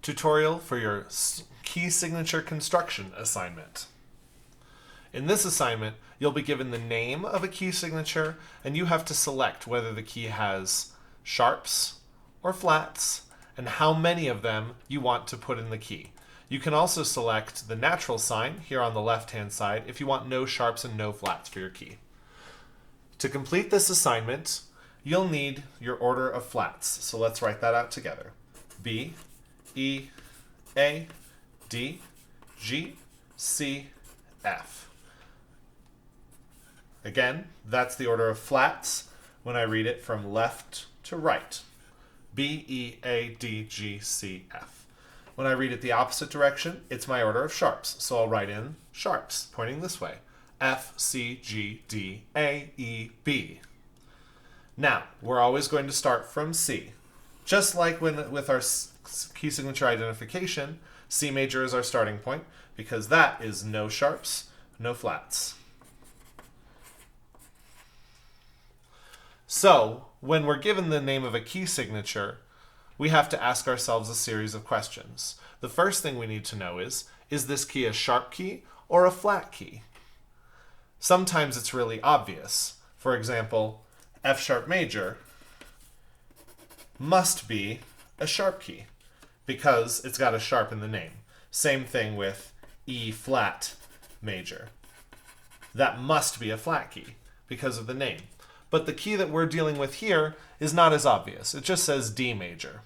tutorial for your key signature construction assignment. In this assignment, you'll be given the name of a key signature, and you have to select whether the key has sharps or flats, and how many of them you want to put in the key. You can also select the natural sign here on the left-hand side if you want no sharps and no flats for your key. To complete this assignment, you'll need your order of flats. So let's write that out together. B, E, A, D, G, C, F. Again, that's the order of flats when I read it from left to right. B, E, A, D, G, C, F. When I read it the opposite direction, it's my order of sharps. So I'll write in sharps, pointing this way. F, C, G, D, A, E, B. Now, we're always going to start from C. Just like with our key signature identification, C major is our starting point because that is no sharps, no flats. So, when we're given the name of a key signature, we have to ask ourselves a series of questions. The first thing we need to know is this key a sharp key or a flat key? Sometimes it's really obvious. For example, F sharp major must be a sharp key because it's got a sharp in the name. Same thing with E flat major. That must be a flat key because of the name. But the key that we're dealing with here is not as obvious. It just says D major.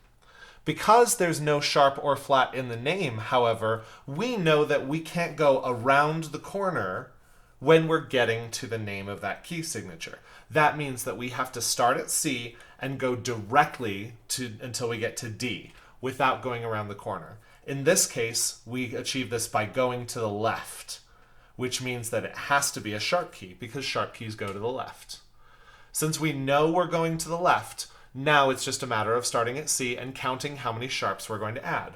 Because there's no sharp or flat in the name, however, we know that we can't go around the corner when we're getting to the name of that key signature. That means that we have to start at C and go directly until we get to D without going around the corner. In this case, we achieve this by going to the left, which means that it has to be a sharp key because sharp keys go to the left. Since we know we're going to the left, now it's just a matter of starting at C and counting how many sharps we're going to add.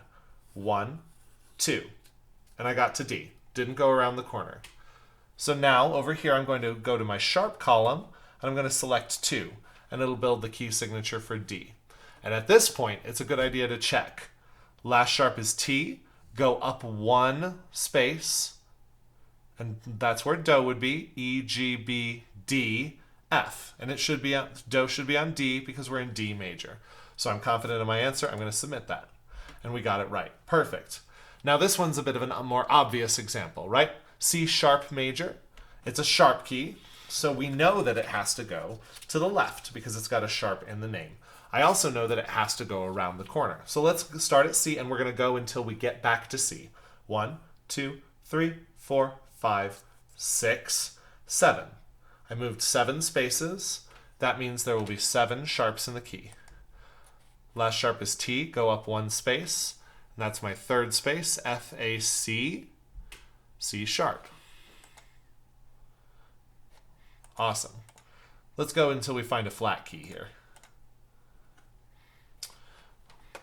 1, 2, and I got to D. Didn't go around the corner. So now over here I'm going to go to my sharp column and I'm going to select 2, and it'll build the key signature for D. And at this point, it's a good idea to check. Last sharp is T, go up 1 space, and that's where Do would be, E, G, B, D, F. And it should be on, Do should be on D because we're in D major. So I'm confident in my answer. I'm going to submit that. And we got it right. Perfect. Now this one's a bit of a more obvious example, right? C sharp major. It's a sharp key, so we know that it has to go to the left because it's got a sharp in the name. I also know that it has to go around the corner. So let's start at C and we're going to go until we get back to C. 1, 2, 3, 4, 5, 6, 7. I moved 7 spaces. That means there will be 7 sharps in the key. Last sharp is T, go up 1 space. And that's my third space, F, A, C, C sharp. Awesome. Let's go until we find a flat key here.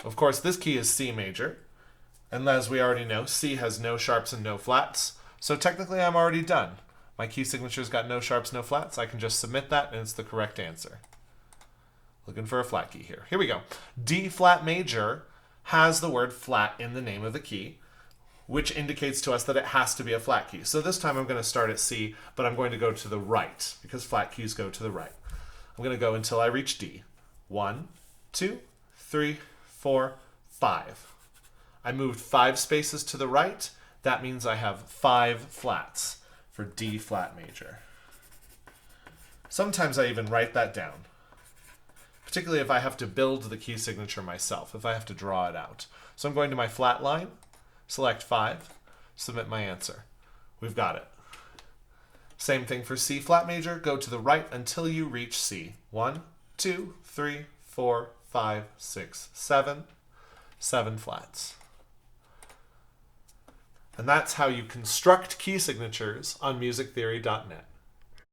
Of course, this key is C major. And as we already know, C has no sharps and no flats. So technically I'm already done. My key signature's got no sharps, no flats. I can just submit that and it's the correct answer. Looking for a flat key here. Here we go. D flat major has the word flat in the name of the key, which indicates to us that it has to be a flat key. So this time I'm going to start at C, but I'm going to go to the right because flat keys go to the right. I'm going to go until I reach D. 1, 2, 3, 4, 5. I moved 5 spaces to the right. That means I have 5 flats for D flat major. Sometimes I even write that down, particularly if I have to build the key signature myself, if I have to draw it out. So I'm going to my flat line, select 5, submit my answer. We've got it. Same thing for C flat major, go to the right until you reach C. 1, 2, 3, 4, 5, 6, 7. 7 flats. And that's how you construct key signatures on musictheory.net.